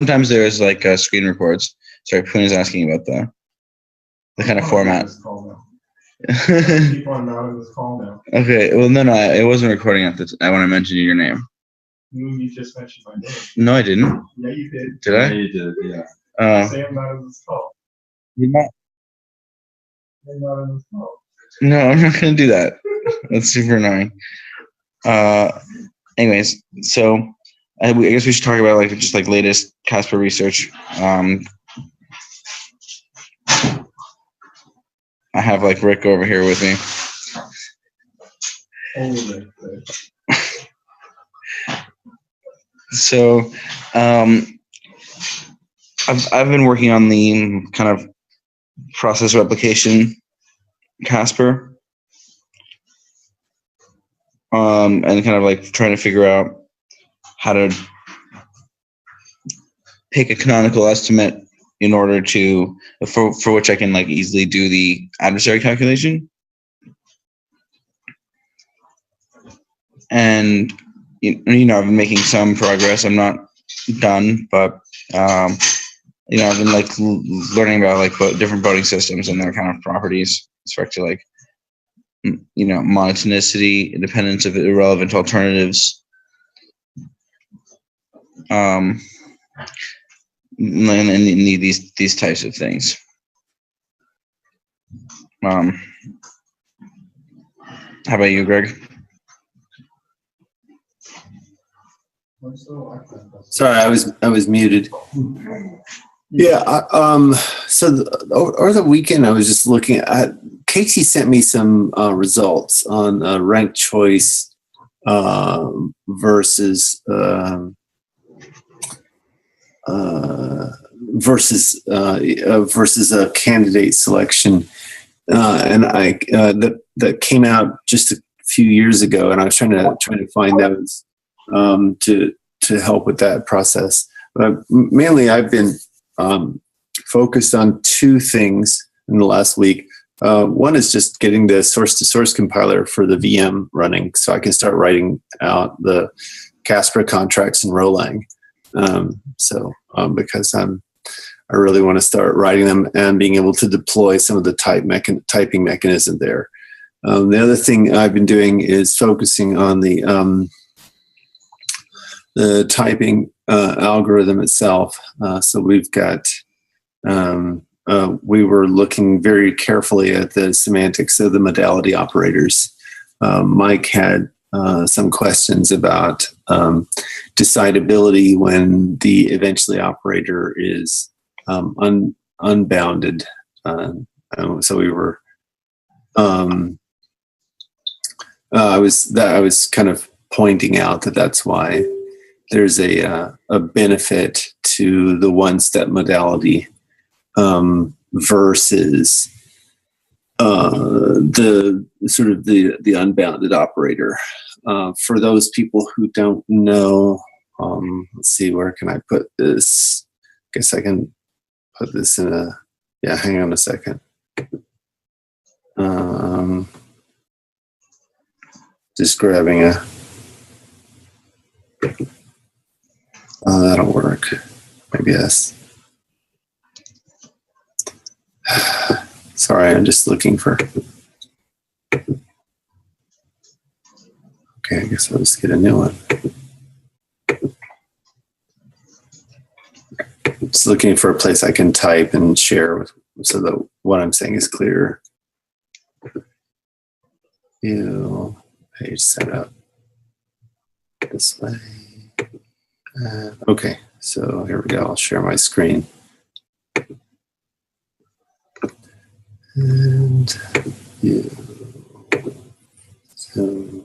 Sometimes there's like screen reports. Sorry, Poon is asking about the kind of format. People are not on this call now. Okay, well, no, it wasn't recording at the I want to mention your name. You just mentioned my name. No, I didn't. Yeah, you did. Did I? Yeah, you did, yeah. Say I'm not on this call. You're not. I'm not on this call. No, I'm not going to do that. That's super annoying. Anyways, so I guess we should talk about like just like latest Casper research. I have like Rick over here with me. So, I've been working on the kind of process replication Casper, and kind of like trying to figure out how to pick a canonical estimate in order to for which I can like easily do the adversary calculation. And you know, I've been making some progress. I'm not done, but you know, I've been like learning about like different voting systems and their kind of properties with respect to like, you know, monotonicity, independence of irrelevant alternatives, and these types of things. How about you, Greg? Sorry, I was muted. Yeah. So over the weekend, I was just looking at. Casey sent me some results on ranked choice versus candidate selection, and that came out just a few years ago, and I was trying to find those to help with that process. But mainly, I've been focused on two things in the last week. One is just getting the source-to-source compiler for the VM running, so I can start writing out the Casper contracts in Rolang. Because I really want to start writing them and being able to deploy some of the typing mechanism there. The other thing I've been doing is focusing on the typing algorithm itself. So we've got, we were looking very carefully at the semantics of the modality operators. Mike had some questions about decidability when the eventually operator is unbounded. So we were, I was kind of pointing out that that's why there's a benefit to the one-step modality versus the sort of the unbounded operator. For those people who don't know, let's see, where can I put this? I guess I can put this in hang on a second. Just grabbing that'll work. Maybe yes. Sorry, I'm just looking for. Okay, I guess I'll just get a new one. Just looking for a place I can type and share so that what I'm saying is clear. Page setup. This way. Okay, so here we go. I'll share my screen. And so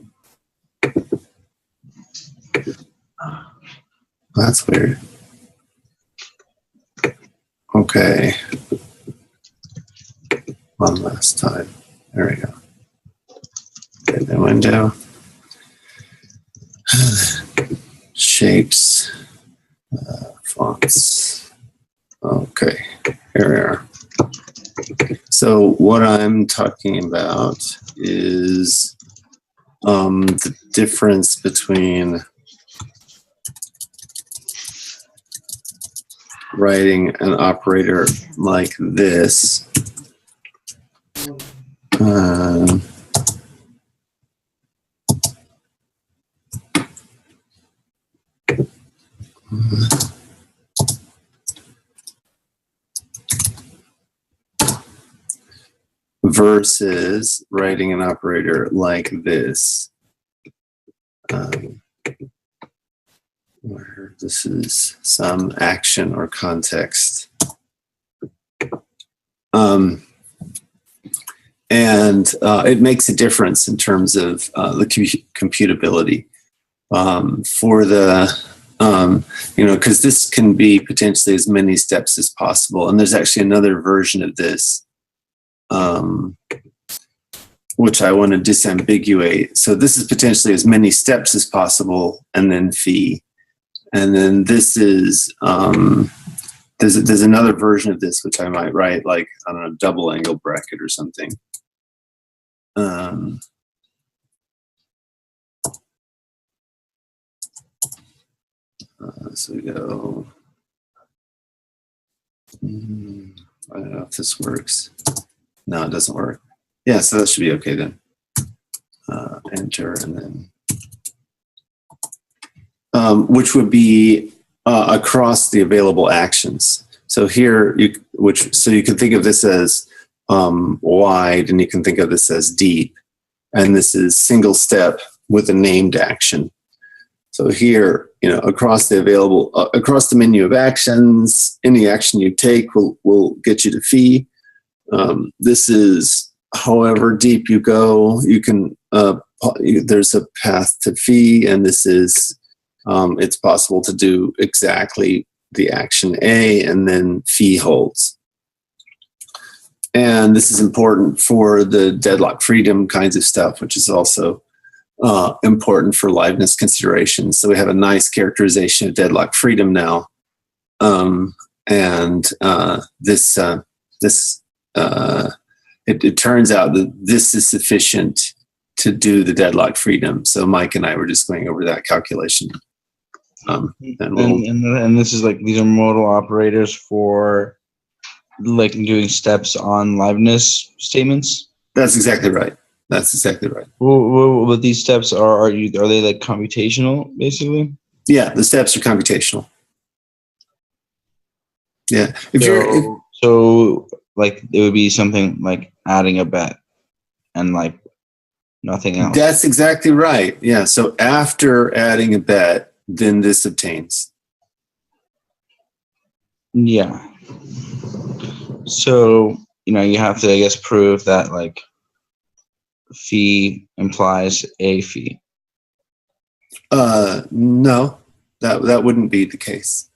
that's weird. Okay. One last time. There we go. Get the window. Shapes. Fonts. Okay. Here we are. So what I'm talking about is the difference between writing an operator like this. Versus writing an operator like this, where this is some action or context. It makes a difference in terms of the computability for the, because this can be potentially as many steps as possible. And there's actually another version of this which I want to disambiguate. So this is potentially as many steps as possible, and then phi. And then this is, there's another version of this, which I might write like, I don't know, double angle bracket or something. So we go, I don't know if this works. No, it doesn't work. Yeah, so that should be okay then. Enter, and then, which would be across the available actions. So here, so you can think of this as wide, and you can think of this as deep, and this is single step with a named action. So here, across the menu of actions, any action you take will get you to phi. This is however deep you go, you can, there's a path to phi, and this is, it's possible to do exactly the action A, and then phi holds. And this is important for the deadlock freedom kinds of stuff, which is also important for liveness considerations. So we have a nice characterization of deadlock freedom now. It turns out that this is sufficient to do the deadlock freedom. So Mike and I were just going over that calculation. And this is like, these are modal operators for like doing steps on liveness statements? That's exactly right. That's exactly right. What these steps are they like computational, basically? Yeah, the steps are computational. Yeah. So like it would be something like adding a bet and like nothing else. That's exactly right. Yeah. So after adding a bet, then this obtains. Yeah. So, you have to, I guess, prove that like phi implies a phi. No, that wouldn't be the case.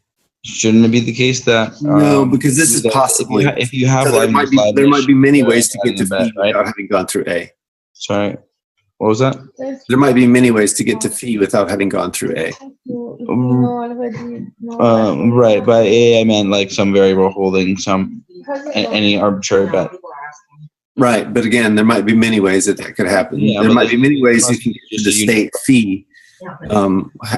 Shouldn't it be the case that no, because this is possibly if you have so there might be many ways to get to phi without having gone through A. Sorry, what was that? There might be many ways to get to phi without having gone through A. Right, by A I meant like some variable holding some any arbitrary bet. Right, but again, there might be many ways that could happen. Yeah, there might be many ways you can get to the state phi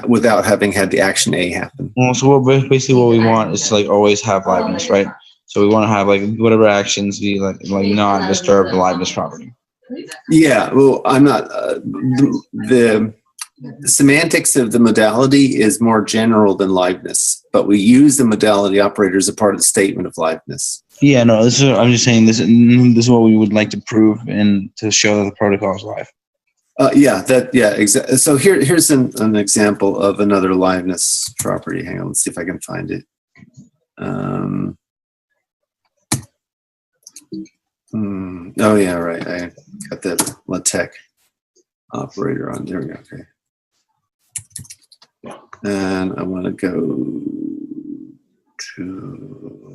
without having had the action A happen. Well, so basically what we want is to like always have liveness, right? So we want to have like whatever actions be like not disturb the liveness property. Yeah, well, I'm not. The semantics of the modality is more general than liveness, but we use the modality operator as a part of the statement of liveness. Yeah, no, I'm just saying this is what we would like to prove and to show that the protocol is live. Exactly. So here's an example of another liveness property. Hang on, let's see if I can find it. Oh yeah, right. I got the LaTeX operator on. There we go. Okay. And I want to go to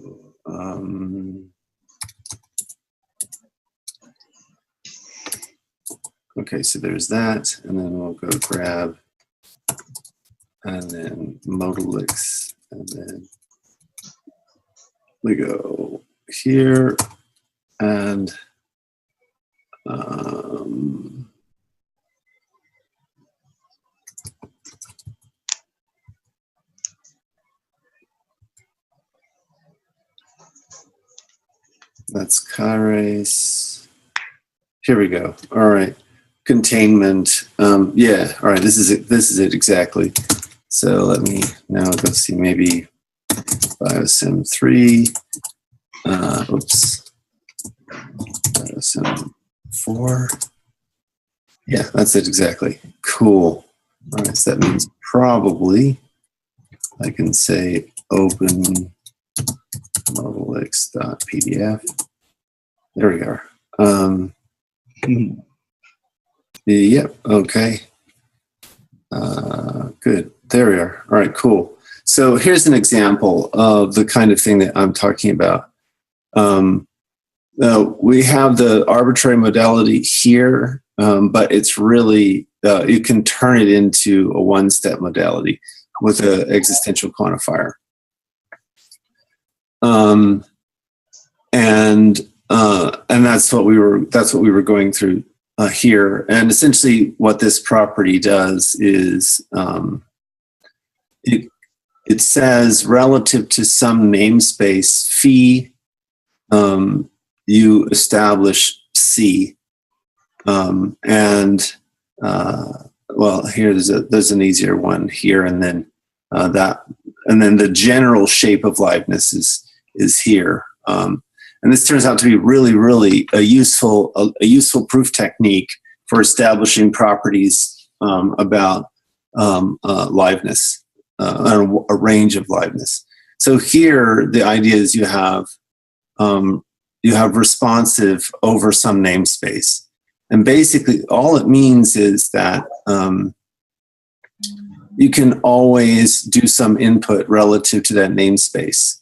okay, so there's that, and then we'll go grab, and then modalix, and then we go here, and That's Cares. Here we go. All right. Containment. Yeah. All right. This is it. This is it exactly. So let me now go see maybe Biosim 3. Oops. Biosim 4. Yeah, that's it exactly. Cool. All right. So that means probably I can say open modelx.pdf. There we are. Yep. Okay. Good. There we are. All right. Cool. So here's an example of the kind of thing that I'm talking about. We have the arbitrary modality here, but it's really, you can turn it into a one-step modality with an existential quantifier. And that's what we were going through here. And essentially what this property does is it says relative to some namespace phi, you establish C. Well, here there's an easier one here, and then the general shape of Leibniz is here. And this turns out to be really a useful proof technique for establishing properties about Leibniz, a range of Leibniz. So here the idea is you have responsive over some namespace, and basically all it means is that you can always do some input relative to that namespace.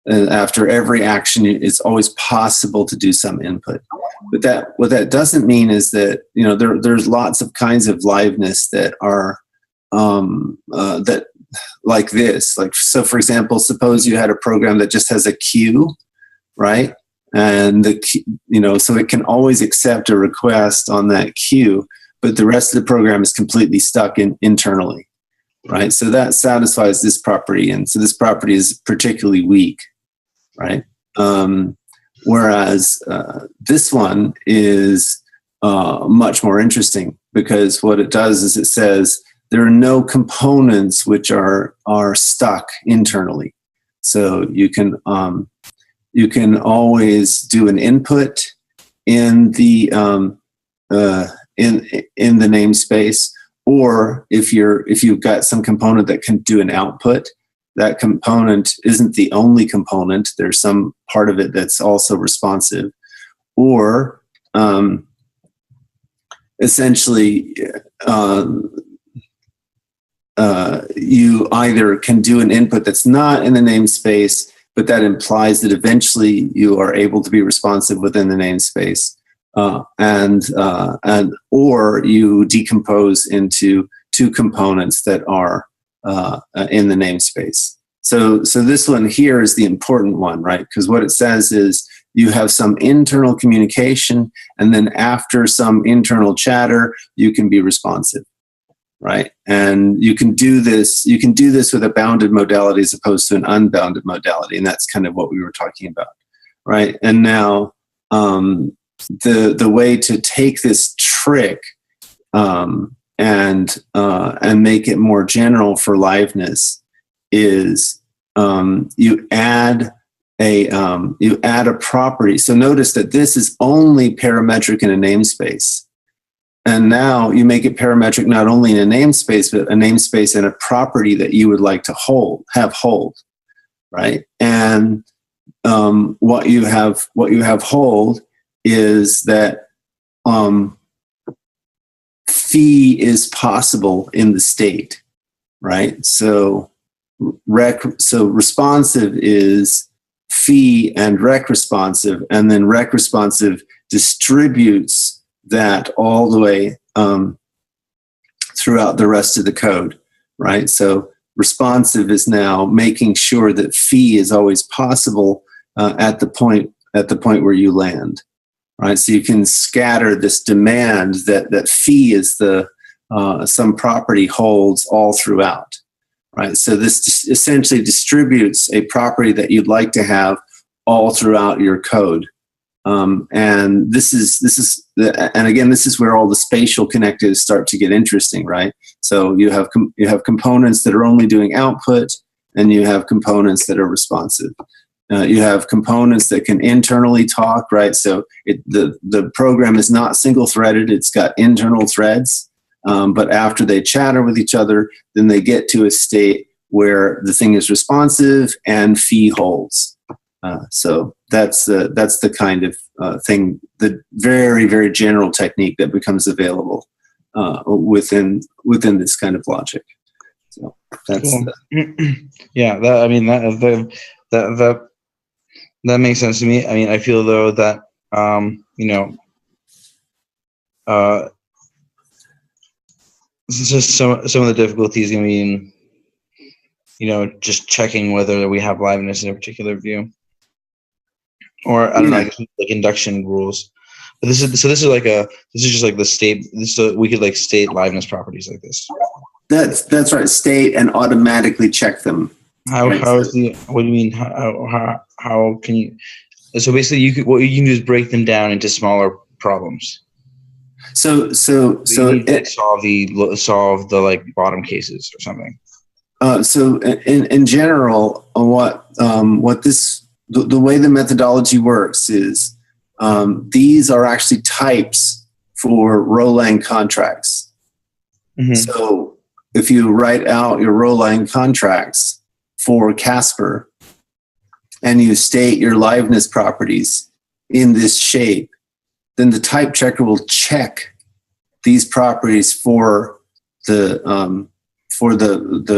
After every action, it's always possible to do some input. But what that doesn't mean is that there's lots of kinds of liveness that are that like this. Like, so for example, suppose you had a program that just has a queue, right? And so it can always accept a request on that queue, but the rest of the program is completely stuck internally, right? So that satisfies this property, and so this property is particularly weak, right? Whereas this one is much more interesting, because what it does is it says there are no components which are stuck internally. So you can always do an input in the in the namespace, or if you've got some component that can do an output, that component isn't the only component. There's some part of it that's also responsive, or essentially you either can do an input that's not in the namespace, but that implies that eventually you are able to be responsive within the namespace, or you decompose into two components that are in the namespace. So this one here is the important one, right? Because what it says is you have some internal communication, and then after some internal chatter, you can be responsive, right? And you can do this with a bounded modality as opposed to an unbounded modality, and that's kind of what we were talking about, right? And now the way to take this trick and make it more general for liveness is you add a property. So notice that this is only parametric in a namespace. And now you make it parametric not only in a namespace, but a namespace and a property that you would like to have hold, right? And what you have hold is that phi is possible in the state, right? So responsive is phi and rec responsive, and then rec responsive distributes that all the way throughout the rest of the code, right? So responsive is now making sure that phi is always possible at the point where you land, right? So you can scatter this demand that phi is some property holds all throughout, right? So this essentially distributes a property that you'd like to have all throughout your code. And this is where all the spatial connectives start to get interesting, right? So you have components that are only doing output, and you have components that are responsive. You have components that can internally talk, right? So the program is not single threaded; it's got internal threads. But after they chatter with each other, then they get to a state where the thing is responsive and fee holds. So that's the kind of thing, the very, very general technique that becomes available within this kind of logic. So that's cool. Yeah. That makes sense to me. I mean, I feel though that it's just some of the difficulties going to be in, just checking whether we have liveness in a particular view. Or I don't know, like induction rules. But this is just like the state. We could like state liveness properties like this. That's right. State and automatically check them. What do you mean? How can you? So basically, what you can do is break them down into smaller problems. So you need to solve the like bottom cases or something. So in general, the way the methodology works is these are actually types for Roland contracts. Mm-hmm. So if you write out your Roland contracts for Casper and you state your liveness properties in this shape, then the type checker will check these properties for the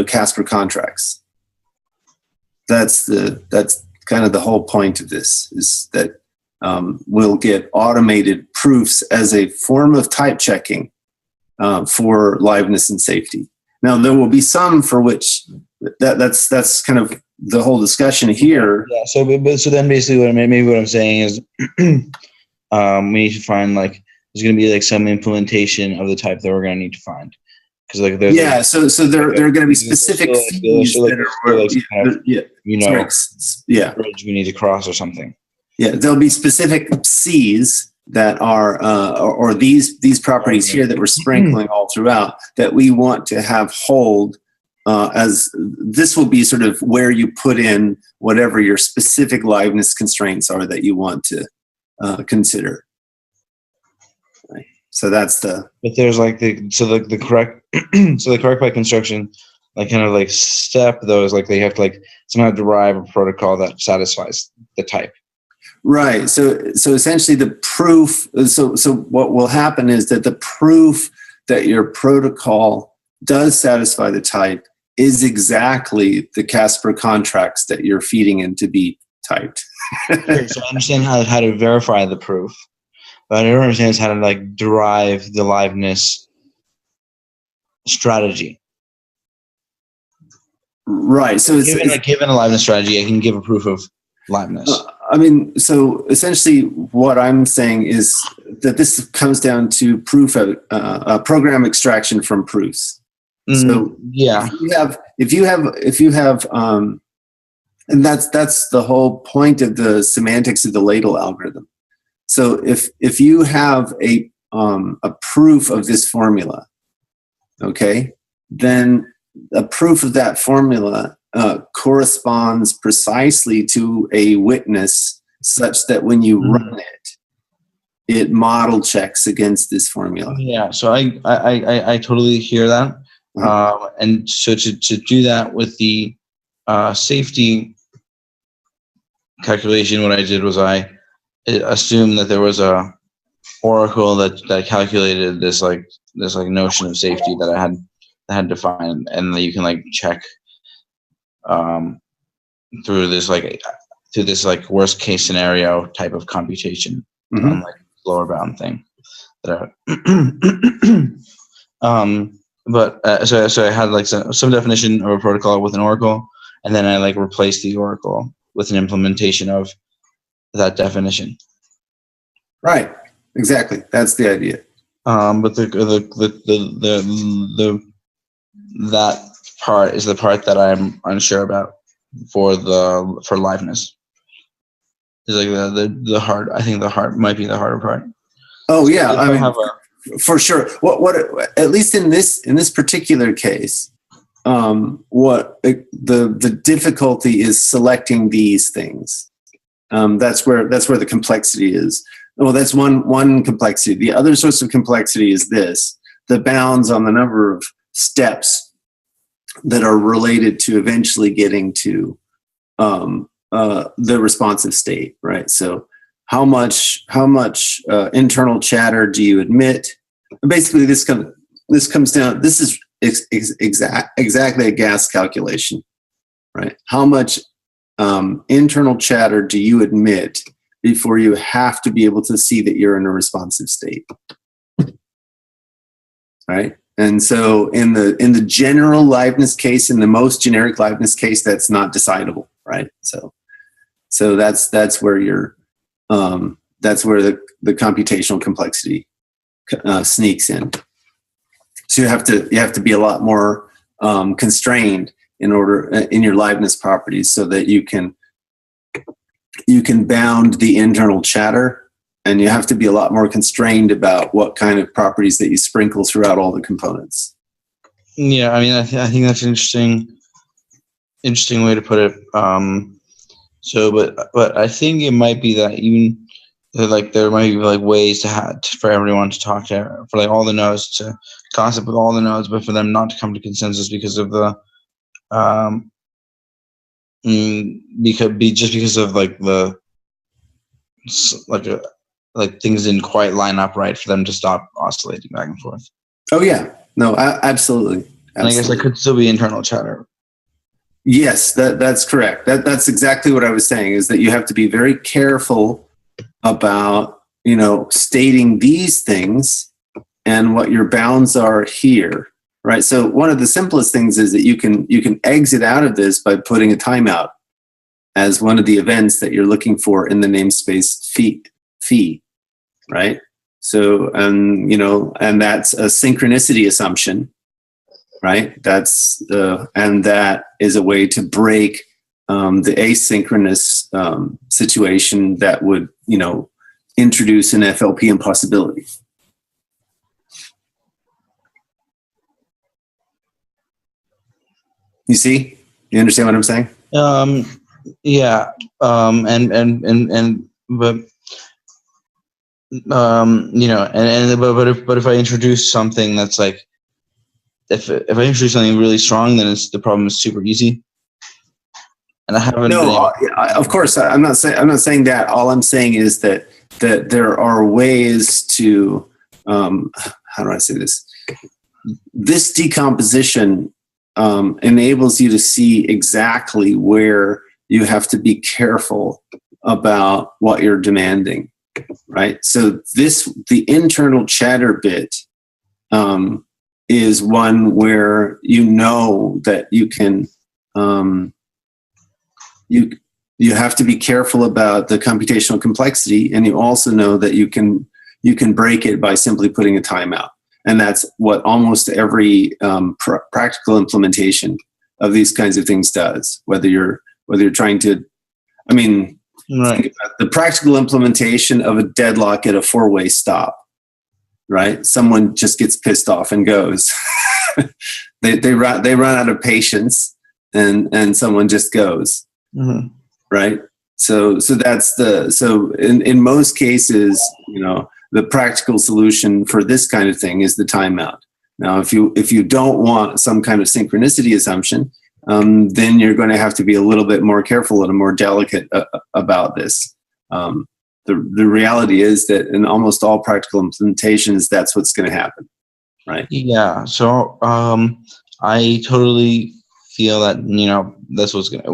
Casper contracts. That's kind of the whole point of this, is that we'll get automated proofs as a form of type checking for liveness and safety. Now, there will be some for which that's kind of the whole discussion here. Yeah. So then basically what I'm saying is we need to find like there's going to be like some implementation of the type that we're going to need to find. So there are going to be specific fees bridge we need to cross or something. Yeah, there'll be specific C's that are or these properties here that we're sprinkling all throughout that we want to have hold as this will be sort of where you put in whatever your specific liveness constraints are that you want to consider. Right. So that's the. But there's like the correct the correct by construction, like kind of like step those, like they have to like somehow derive a protocol that satisfies the type. Right. So essentially the proof. So what will happen is that the proof that your protocol does satisfy the type is exactly the Casper contracts that you're feeding in to be typed. Okay, so I understand how to verify the proof, but I don't understand how to like derive the liveness strategy. Right. So given a liveness strategy, I can give a proof of liveness. So essentially what I'm saying is that this comes down to proof of program extraction from proofs. So yeah, if you have, and that's the whole point of the semantics of the ladle algorithm. So if you have a proof of this formula, okay, then a proof of that formula corresponds precisely to a witness such that when you run it model checks against this formula. Yeah, so I totally hear that. And so to do that with the safety calculation, what I did was I assumed that there was a oracle that calculated this notion of safety that I had defined, and that you can like check through this worst case scenario type of computation, like lower bound thing. So I had like some definition of a protocol with an oracle, and then I like replaced the oracle with an implementation of that definition. Right. Exactly. That's the idea. But that part is the part that I'm unsure about for liveness. is like the hard. I think the hard might be the harder part. Oh So yeah, if I mean, have for sure. What at least in this particular case, what the difficulty is selecting these things. That's where the complexity is. Well, that's one complexity. The other source of complexity is this: the bounds on the number of steps that are related to eventually getting to the responsive state, right? So how much internal chatter do you admit? And basically, this comes down. This is exactly a gas calculation, right? How much internal chatter do you admit before you have to be able to see that you're in a responsive state, right? And so in the general liveness case, in the most generic liveness case, that's not decidable, right? So that's where that's where the computational complexity sneaks in. So you have to be a lot more constrained in your liveness properties so that you can bound the internal chatter, and you have to be a lot more constrained about what kind of properties that you sprinkle throughout all the components. Yeah, I mean, I think that's an interesting way to put it. But I think it might be that even like there might be like ways for everyone to talk to, for like all the nodes to gossip with all the nodes, but for them not to come to consensus because of the because of like things didn't quite line up right for them to stop oscillating back and forth. Oh yeah, no, absolutely. And I guess there could still be internal chatter. Yes, that's correct. That's exactly what I was saying, is that you have to be very careful about, stating these things and what your bounds are here, right? So one of the simplest things is that you can exit out of this by putting a timeout as one of the events that you're looking for in the namespace fee, right? So, and that's a synchronicity assumption, right? That's and that is a way to break the asynchronous situation that would introduce an FLP impossibility. You see? You understand what I'm saying? Yeah. But if I introduce something that's like, if I introduce something really strong, then the problem is super easy. And I haven't. No, of course, I'm not saying that. All I'm saying is that there are ways to, how do I say this? This decomposition enables you to see exactly where you have to be careful about what you're demanding, right? So the internal chatter bit is one where that you can, you have to be careful about the computational complexity, and you also know that you can break it by simply putting a timeout. And that's what almost every practical implementation of these kinds of things does. Whether you're trying to, right. Think about the practical implementation of a deadlock at a four-way stop, right? Someone just gets pissed off and goes. they run out of patience, and someone just goes, right? So that's in most cases, the practical solution for this kind of thing is the timeout. Now, if you don't want some kind of synchronicity assumption, then you're going to have to be a little bit more careful and more delicate about this. The reality is that in almost all practical implementations, that's what's going to happen, right? Yeah. So I totally feel that that's what's going to.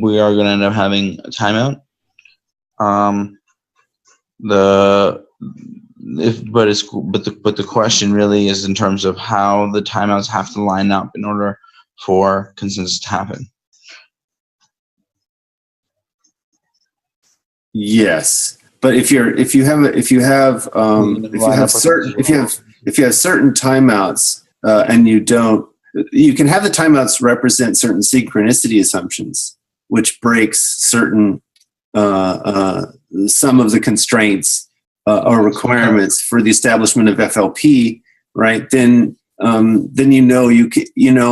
We are going to end up having a timeout. But the question really is in terms of how the timeouts have to line up in order for consensus to happen. Yes, but if you have certain timeouts and you can have the timeouts represent certain synchronicity assumptions, which breaks certain some of the constraints or requirements for the establishment of FLP, right? Then you know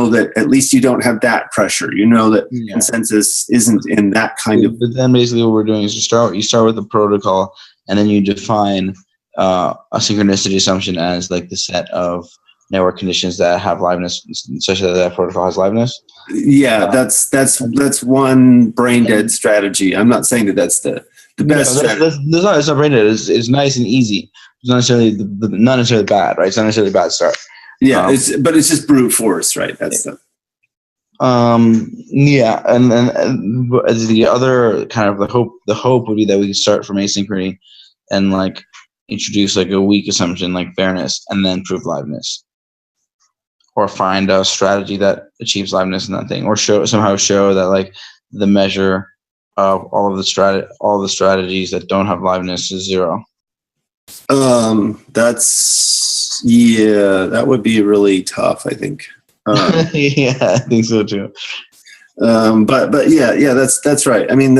that at least you don't have that pressure. You know that consensus isn't in that kind of. But then basically what we're doing is you start with the protocol, and then you define a synchronicity assumption as like the set of network conditions that have liveness, such that protocol has liveness. Yeah, that's one brain dead strategy. I'm not saying that that's the best strategy. It's not brain dead. It's nice and easy. It's not necessarily bad, right? It's not necessarily a bad start. Yeah, but it's just brute force, right? That's the. Yeah, and the other kind of the hope would be that we can start from asynchrony and like introduce like a weak assumption like fairness and then prove liveness, or find a strategy that achieves liveness in that thing, or somehow show that like the measure of all the strategies that don't have liveness is 0. That would be really tough, I think. Yeah, I think so too. But yeah, that's right. I mean,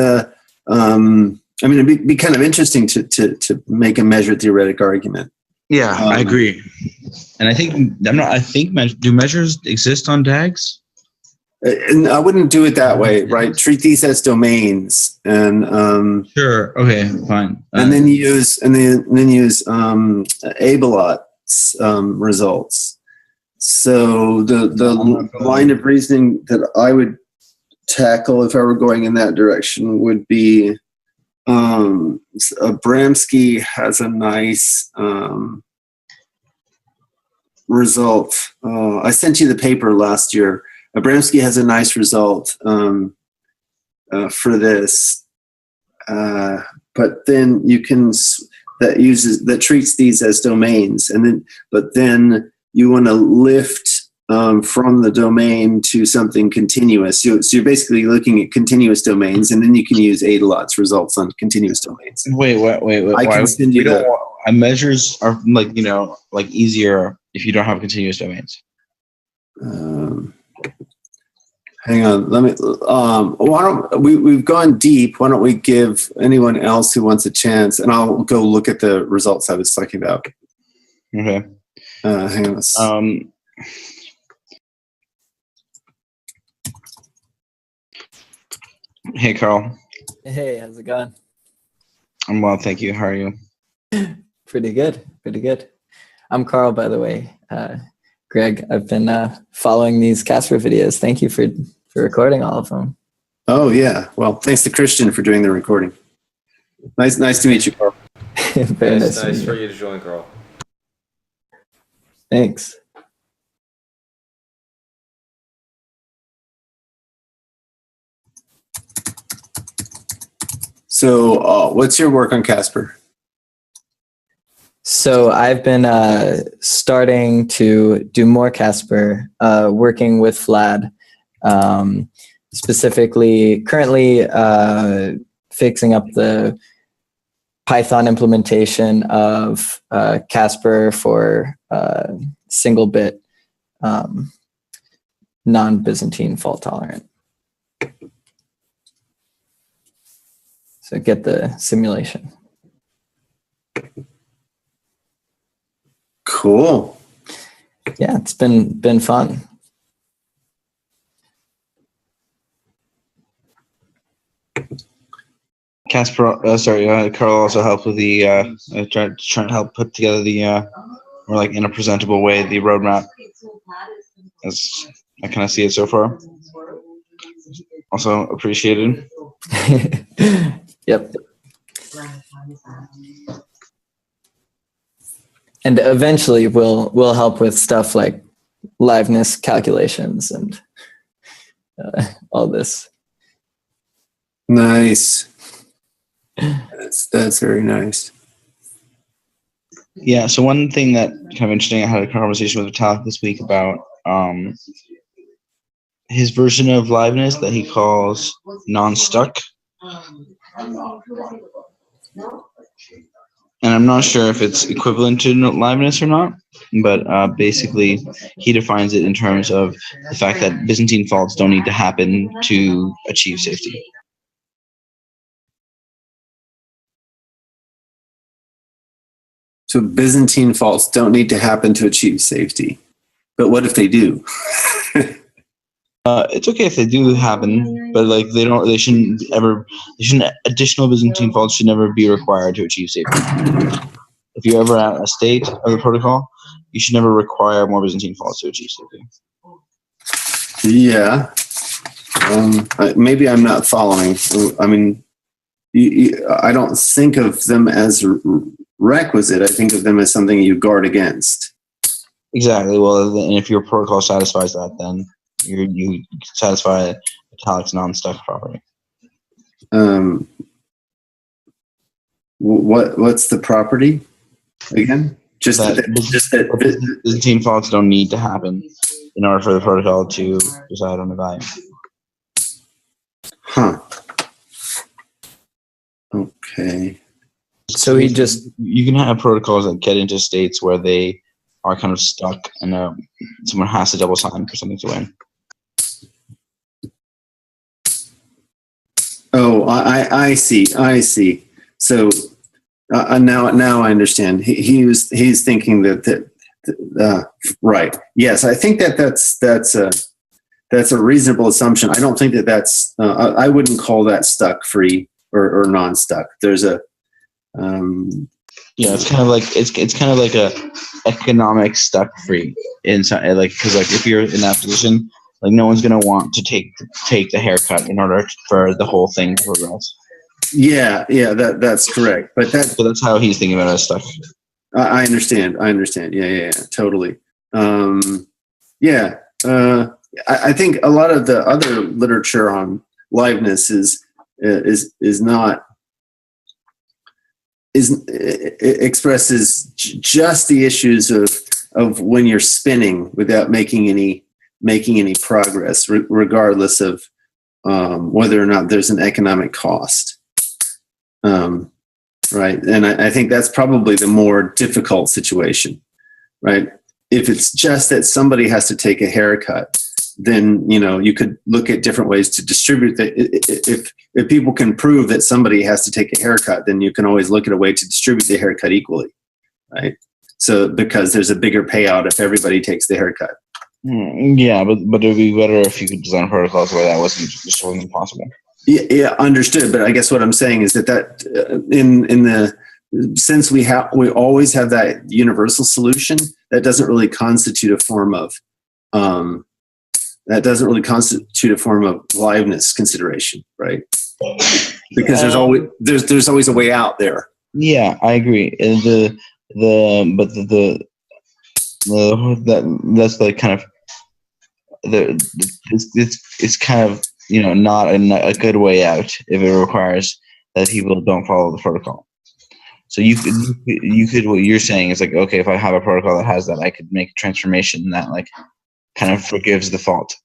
it'd be kind of interesting to make a measured theoretic argument. Yeah, I agree. And I think do measures exist on DAGs? And I wouldn't do it that way, right? Treat these as domains, and sure, okay, fine. And then use Abelot's results. So the line of reasoning that I would tackle if I were going in that direction would be Abramsky has a nice result. I sent you the paper last year. Abramsky has a nice result for this, but then you can that treats these as domains, but then you want to lift from the domain to something continuous. So you're basically looking at continuous domains, and then you can use Adelot's results on continuous domains. Wait. I can send you measures are like easier if you don't have continuous domains. Hang on, let me. Why don't we've gone deep? Why don't we give anyone else who wants a chance, and I'll go look at the results I was talking about. Okay. Hang on. Hey, Carl. Hey, how's it going? I'm well, thank you. How are you? Pretty good. I'm Carl, by the way. Greg, I've been following these Casper videos. Thank you for recording all of them. Oh, yeah. Well, thanks to Christian for doing the recording. Nice to meet you, Carl. Very nice for you to join, Carl. Thanks. So what's your work on Casper? So I've been starting to do more Casper, working with Vlad, specifically currently fixing up the Python implementation of Casper for single bit non-Byzantine fault tolerant. So get the simulation. Cool. Yeah, it's been fun. Carl also helped with the trying to help put together the more like in a presentable way the roadmap, as I kind of see it so far. Also appreciated. Yep. And eventually we'll help with stuff like liveness calculations and all this. Nice. That's very nice. Yeah. So one thing that kind of interesting, I had a conversation with Vitalik this week about his version of liveness that he calls non-stuck. And I'm not sure if it's equivalent to liveness or not, but basically he defines it in terms of the fact that Byzantine faults don't need to happen to achieve safety. So Byzantine faults don't need to happen to achieve safety. But what if they do? It's okay if they do happen, but like they shouldn't additional Byzantine faults should never be required to achieve safety. If you're ever at a state of the protocol, you should never require more Byzantine faults to achieve safety. Yeah. Maybe I'm not following. I mean, I don't think of them as requisite. I think of them as something you guard against. Exactly. Well, and if your protocol satisfies that, then you satisfy italics non-stuck property. What's the property again? Just that Byzantine faults don't need to happen in order for the protocol to decide on the value. Huh. Okay. So he just you can have protocols that get into states where they are kind of stuck and someone has to double sign for something to win. Oh, I see. So now I understand. He's thinking that right. Yes, I think that's a reasonable assumption. I don't think that's I wouldn't call that stuck free or non-stuck. There's a yeah, it's kind of like a economic stuck free inside, like, because like if you're in that position, like no one's gonna want to take the haircut in order for the whole thing to progress. Yeah, that's correct. But so that's how he's thinking about it as stuff. I understand. Yeah, totally. I think a lot of the other literature on liveness expresses just the issues of when you're spinning without making any progress, regardless of whether or not there's an economic cost. Right, and I think that's probably the more difficult situation, right? If it's just that somebody has to take a haircut, then you could look at different ways to distribute that. If people can prove that somebody has to take a haircut, then you can always look at a way to distribute the haircut equally, right? So because there's a bigger payout if everybody takes the haircut. Yeah, but it would be better if you could design protocols where that wasn't possible. Yeah, understood. But I guess what I'm saying is that in the since we always have that universal solution, that doesn't really constitute a form of liveness consideration, right? Because there's always a way out there. Yeah, I agree. That's like kind of it's kind of not a good way out if it requires that people don't follow the protocol. So you could what you're saying is like, okay, if I have a protocol that has that, I could make a transformation that like kind of forgives the fault.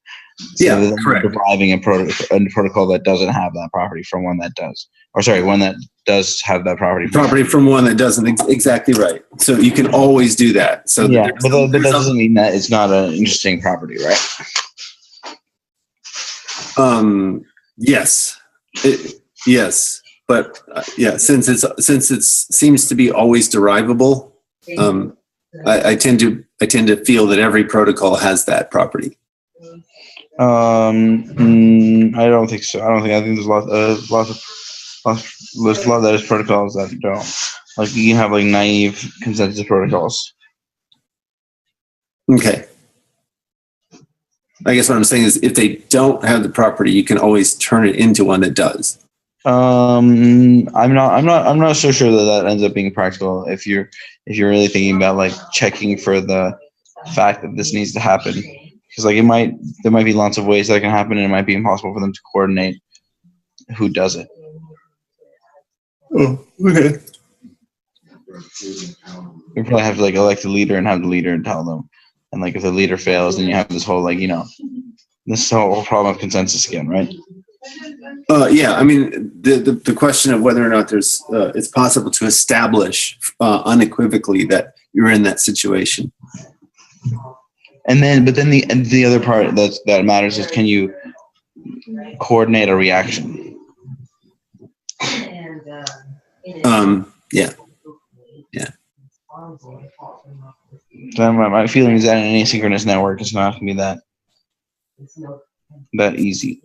So yeah, correct. Deriving a protocol that doesn't have that property from one that does, one that does have that property. From one that doesn't. Exactly right. So you can always do that. So yeah, but that doesn't mean that it's not an interesting property, right? Yes, yes, but since it seems to be always derivable, I tend to feel that every protocol has that property. I don't think so. I think there's there's a lot of those protocols that don't. Like you can have like naive consensus protocols. Okay. I guess what I'm saying is if they don't have the property, you can always turn it into one that does. I'm not so sure that ends up being practical if you're really thinking about like checking for the fact that this needs to happen, because like there might be lots of ways that can happen and it might be impossible for them to coordinate who does it. Oh, okay. We probably have to like elect a leader and have the leader tell them. And like if the leader fails, then you have this whole like this whole problem of consensus again, right? Yeah, I mean the question of whether or not it's possible to establish unequivocally that you're in that situation. But then the other part that matters is, can you coordinate a reaction? Yeah. So my feeling is that an asynchronous network is not going to be that easy.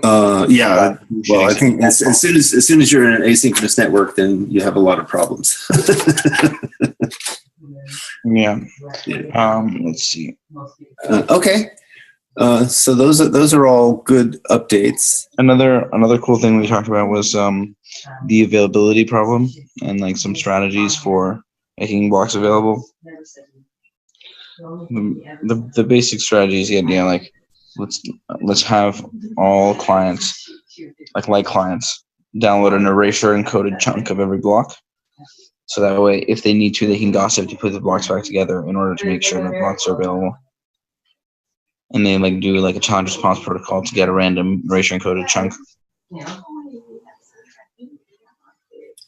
Yeah. Well, I think as soon as you're in an asynchronous network, then you have a lot of problems. Yeah. Let's see. Okay. So those are all good updates. Another cool thing we talked about was the availability problem and like some strategies for making blocks available. The basic strategies, like let's have all clients, like clients, download an erasure encoded chunk of every block. So that way, if they need to, they can gossip to put the blocks back together in order to make sure that blocks are available. And they like do like a challenge response protocol to get a random erasure encoded chunk.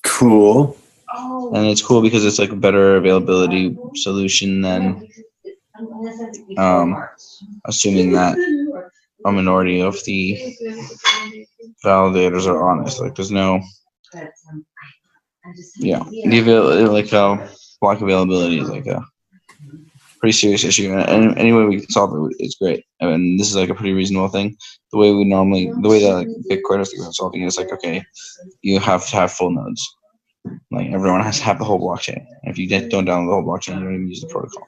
Cool. And it's cool because it's like a better availability solution than assuming that a minority of the validators are honest. Like there's no, block availability is like a pretty serious issue. And any way we can solve it, it's great. I mean, this is like a pretty reasonable thing. The way that like Bitcoin is solving it is like, okay, you have to have full nodes. Like everyone has to have the whole blockchain. And if you don't download the whole blockchain, you don't even use the protocol.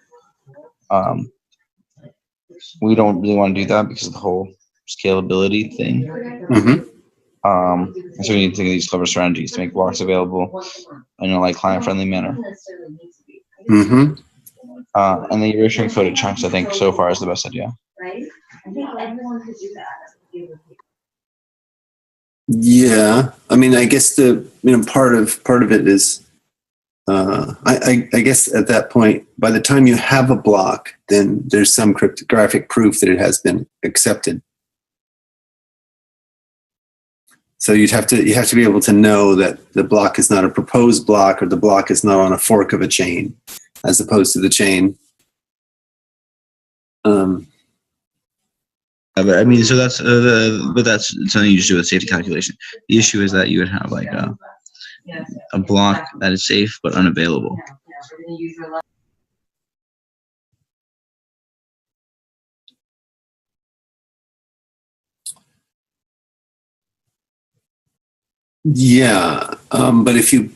We don't really want to do that because of the whole scalability thing. Mm-hmm. So we need to think of these clever strategies to make blocks available in a like client-friendly manner. Mm-hmm. And the erasure encoded chunks, I think, so far is the best idea. Yeah, I mean, I guess part of it is, I guess at that point, by the time you have a block, then there's some cryptographic proof that it has been accepted. So you have to be able to know that the block is not a proposed block, or the block is not on a fork of a chain, as opposed to the chain. But I mean, so that's something you just do with safety calculation. The issue is that you would have like a block that is safe but unavailable. Yeah, but if you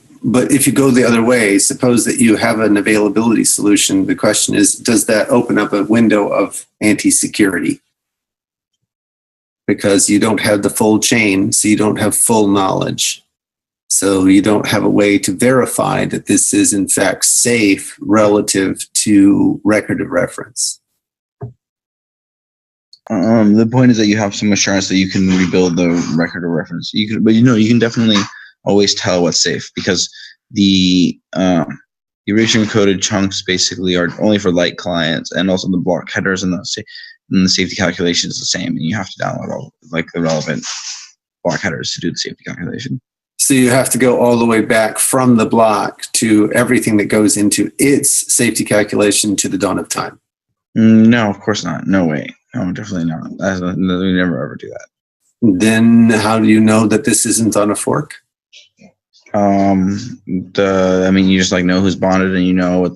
go the other way, suppose that you have an availability solution. The question is, does that open up a window of anti-security? Because you don't have the full chain, so you don't have full knowledge. So you don't have a way to verify that this is in fact safe relative to record of reference. The point is that you have some assurance that you can rebuild the record of reference. You can definitely always tell what's safe, because the erasure encoded chunks basically are only for light clients, and also the block headers and the safety calculation is the same, and you have to download all like the relevant block headers to do the safety calculation. So you have to go all the way back from the block to everything that goes into its safety calculation to the dawn of time. No, of course not. No way. No, definitely not. We never ever do that. Then how do you know that this isn't on a fork? You just like know who's bonded, and you know what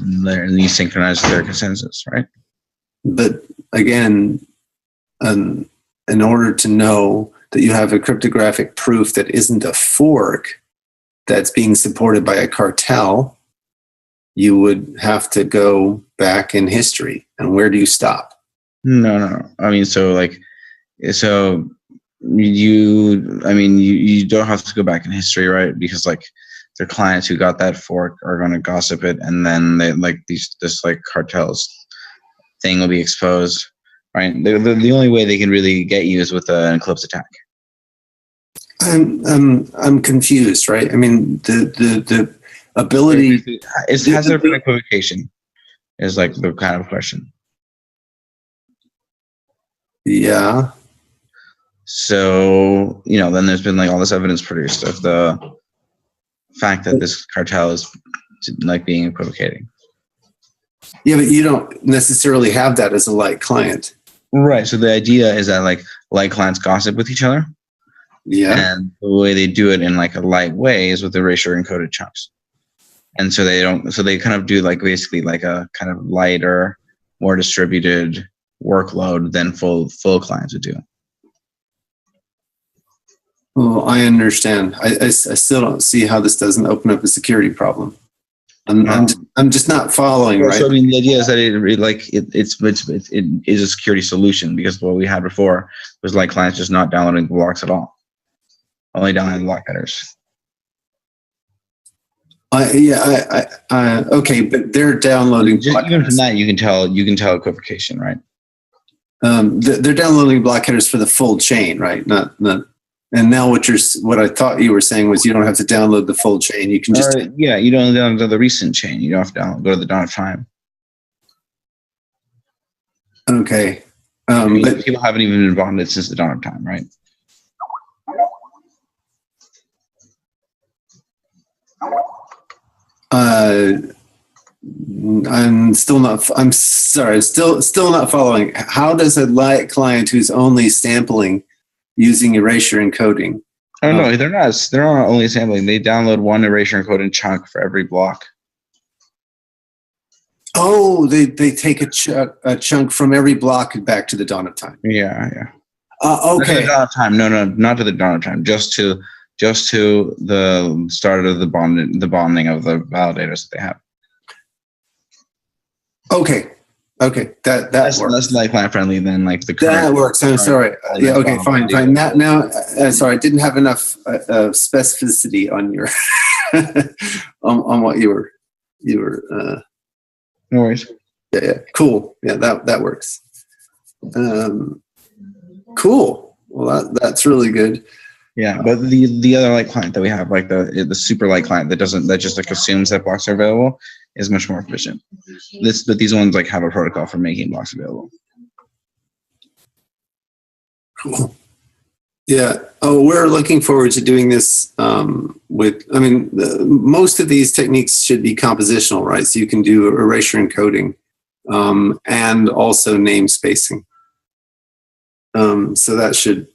you synchronize their consensus, right? But again, in order to know that you have a cryptographic proof that isn't a fork that's being supported by a cartel, you would have to go back in history. And where do you stop? No. I mean, you don't have to go back in history, right? Because like their clients who got that fork are going to gossip it, and then they like this like cartels thing will be exposed, right? The only way they can really get you is with an eclipse attack. I'm confused, right? I mean, the ability has there been equivocation is like the kind of question. Yeah. So, then there's been like all this evidence produced of the fact that this cartel is like being equivocating. Yeah, but you don't necessarily have that as a light client. Right. So the idea is that like light clients gossip with each other. Yeah. And the way they do it in like a light way is with erasure encoded chunks. and so they don't. So they kind of do like basically like a kind of lighter, more distributed workload than full clients would do. Well, I understand. I still don't see how this doesn't open up a security problem. I'm just not following, right? So I mean, the idea is that it is a security solution, because what we had before was like clients just not downloading the blocks at all, only downloading block headers. Okay, but they're downloading. Even from that, you can tell equivocation, right? They're downloading block headers for the full chain, right? Not. And now what I thought you were saying was you don't have to download the full chain. You can just you don't download the recent chain. You don't have to go to the dawn of time. Okay, but people haven't even been bonded since the dawn of time, right? I'm still not. I'm sorry. Still not following. How does a client who's only sampling using erasure encoding? Oh no, they're not. They're not only sampling. They download one erasure encoding chunk for every block. Oh, they take a chunk from every block back to the dawn of time. Yeah. Okay. Not to the dawn of time. No, not to the dawn of time. Just to the start of the bonding of the validators that they have. Okay. That's works. Less like client friendly than like the current. That works. I'm sorry. Yeah. Okay. Fine. Now. Sorry, I didn't have enough specificity on your on what you were. No worries. Yeah. Cool. Yeah. That works. Cool. Well, that's really good. Yeah, but the other light client that we have, like the super light client that just like assumes that blocks are available, is much more efficient. But these ones like have a protocol for making blocks available. Cool. Yeah. Oh, we're looking forward to doing this most of these techniques should be compositional, right? So you can do erasure encoding and also name spacing. So that should.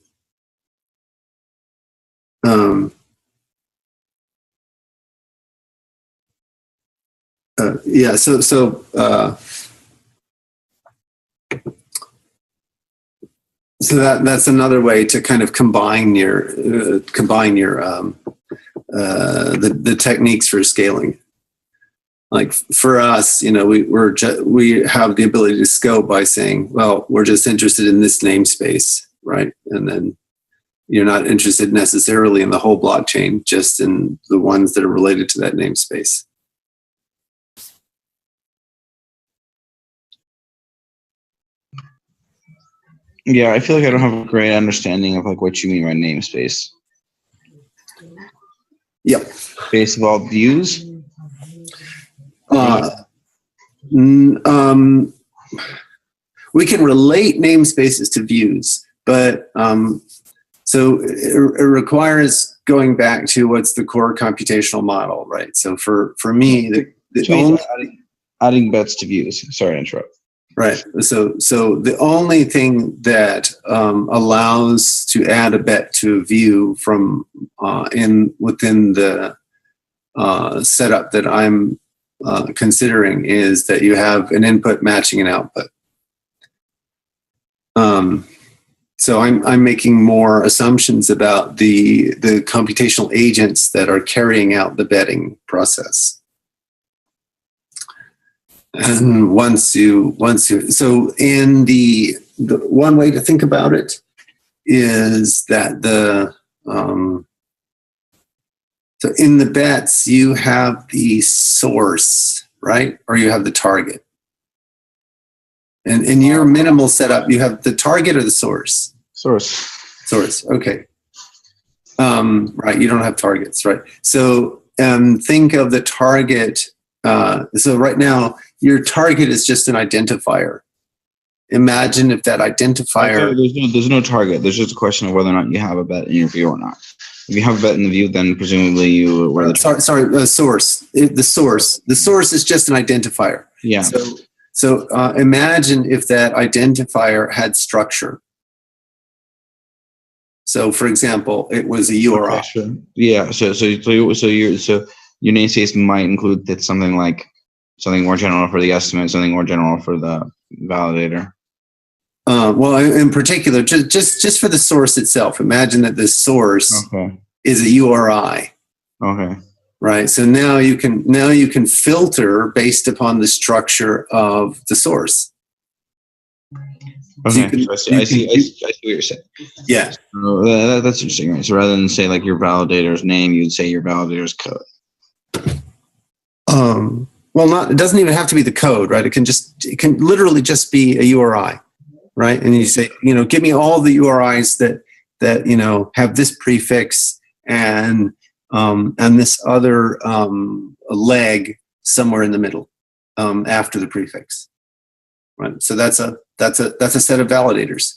So that's another way to kind of combine the techniques for scaling. Like for us, we have the ability to scope by saying, well, we're just interested in this namespace, right? And then you're not interested necessarily in the whole blockchain, just in the ones that are related to that namespace. Yeah, I feel like I don't have a great understanding of like what you mean by namespace. Yep. Space of all views. We can relate namespaces to views, but so it requires going back to what's the core computational model, right? So for me, adding bets to views. Sorry to interrupt. Right. So the only thing that allows to add a bet to a view from within the setup that I'm considering is that you have an input matching an output. So I'm making more assumptions about the computational agents that are carrying out the betting process. And once you so in the one way to think about it is that so in the bets you have the source, right? Or you have the target. And in your minimal setup, you have the target or the source? Source. Okay. Right. You don't have targets, right? So think of the target. So right now, your target is just an identifier. Imagine if that identifier. There's no target. There's just a question of whether or not you have a bet in your view or not. If you have a bet in the view, then presumably you were the source. The source is just an identifier. Yeah. So imagine if that identifier had structure. So, for example, it was a URI. Okay, sure. Yeah. So your namespace might include that something like something more general for the estimate, something more general for the validator. Well, in particular, just for the source itself, imagine that the source is a URI. Okay. Right. So now you can filter based upon the structure of the source. Okay. So I see what you're saying. Yeah. So that's interesting, right? So rather than say like your validator's name, you'd say your validator's code. Well, it doesn't even have to be the code, right? It can literally just be a URI, right? And you say, give me all the URIs that have this prefix and this other leg somewhere in the middle after the prefix, right? So that's a set of validators.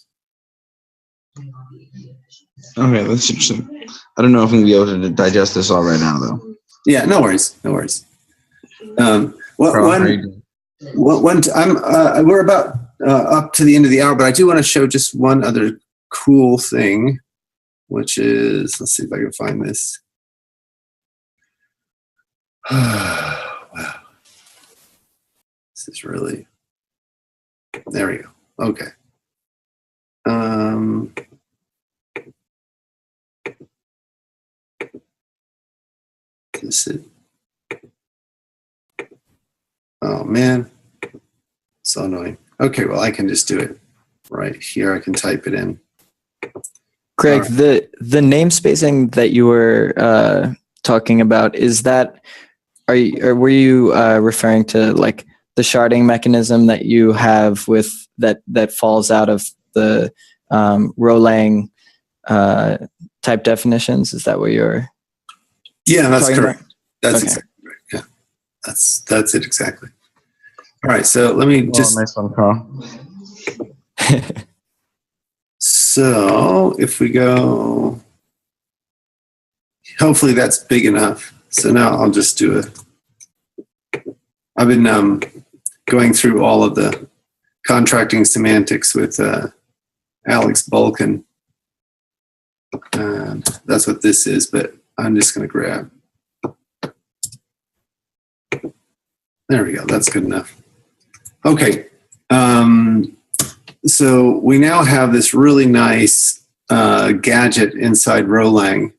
Okay, that's interesting. I don't know if I'm gonna be able to digest this all right now, though. Yeah, no worries. We're about up to the end of the hour, but I do want to show just one other cool thing, which is, let's see if I can find this. Wow. This is really, there we go. Okay. This is, oh man, so annoying. Okay, well I can just do it right here. I can type it in. Greg, right. The namespacing that you were talking about, is that, were you referring to like the sharding mechanism that you have with that falls out of the Rolang type definitions? Is that what you're? Yeah, that's correct. About? That's okay. Exactly right. Yeah, that's it exactly. All right, so let me just. Nice one, Carl. So if we go, hopefully that's big enough. So now I'll just do it. I've been going through all of the contracting semantics with Alex Bulkin. And that's what this is, but I'm just going to grab. There we go. That's good enough. Okay. So we now have this really nice gadget inside Rolang,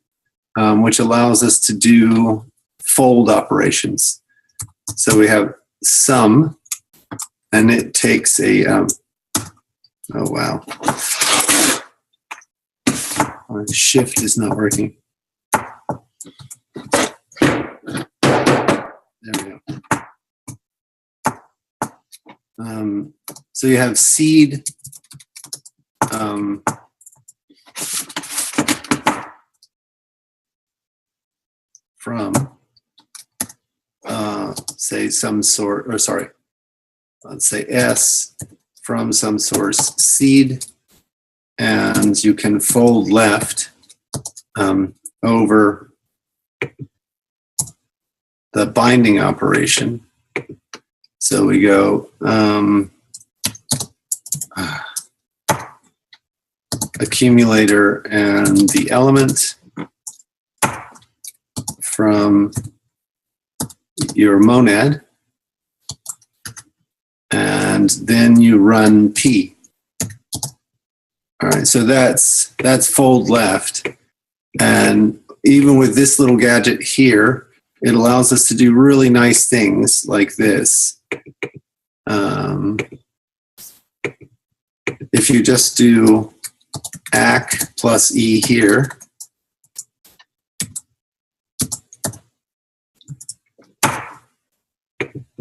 which allows us to do fold operations. So we have sum, and it takes a, oh wow. My shift is not working. There we go. So you have seed from say some sort, or sorry, let's say S from some source seed, and you can fold left over the binding operation. So we go accumulator and the element from your monad, and then you run P. All right, so that's fold left, and even with this little gadget here, it allows us to do really nice things like this. If you just do ACK plus E here,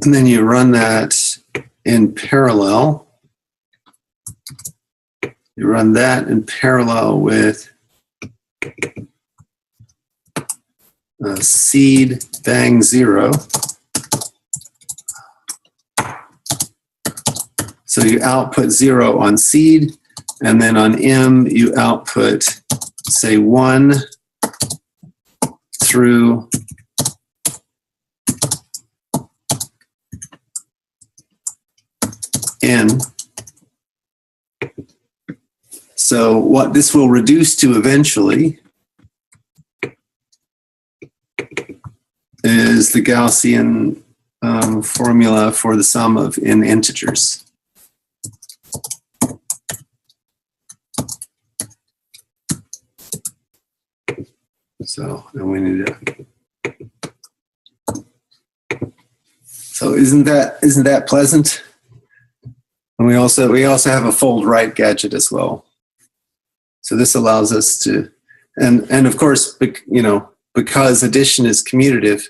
and then you run that in parallel. You run that in parallel with seed bang 0. So you output 0 on seed, and then on M you output, say, 1 through N. So what this will reduce to eventually is is the Gaussian formula for the sum of n integers. So, and we need to. So isn't that pleasant? And we also have a fold right gadget as well. So this allows us to, and of course, because addition is commutative,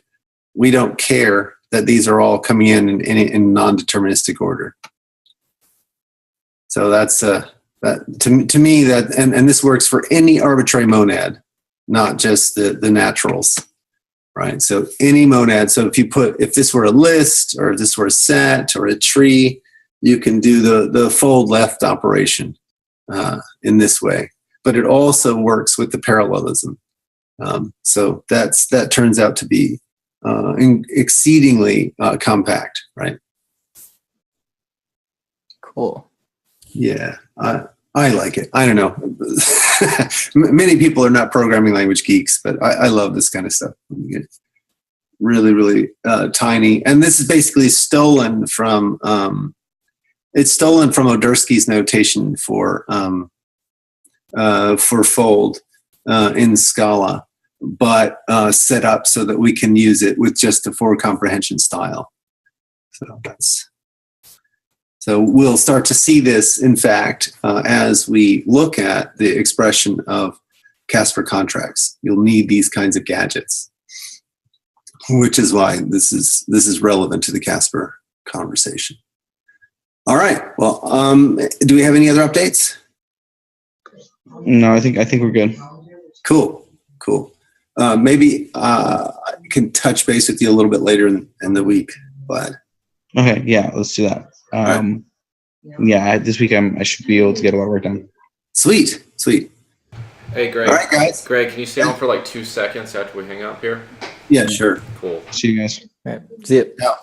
we don't care that these are all coming in non-deterministic order. So that's that to me that, and this works for any arbitrary monad, not just the naturals, right? So any monad. So if this were a list, or if this were a set or a tree, you can do the fold left operation in this way. But it also works with the parallelism. So that turns out to be exceedingly compact, right? Cool. Yeah, I like it. I don't know. Many people are not programming language geeks, but I love this kind of stuff. It's really, really tiny. And this is basically stolen from Odersky's notation for fold in Scala, but set up so that we can use it with just a forward comprehension style. So we'll start to see this, in fact, as we look at the expression of Casper contracts. You'll need these kinds of gadgets, which is why this is relevant to the Casper conversation. All right. Well, do we have any other updates? No, I think we're good. Cool. Maybe I can touch base with you a little bit later in the week, but Okay, yeah, let's do that. Right. Yeah, this week I should be able to get a lot of work done. Sweet. Hey, Greg. All right, guys. Greg, can you stay on for like 2 seconds after we hang up here? Yeah, sure. Cool. See you guys. All right. See ya. Yeah.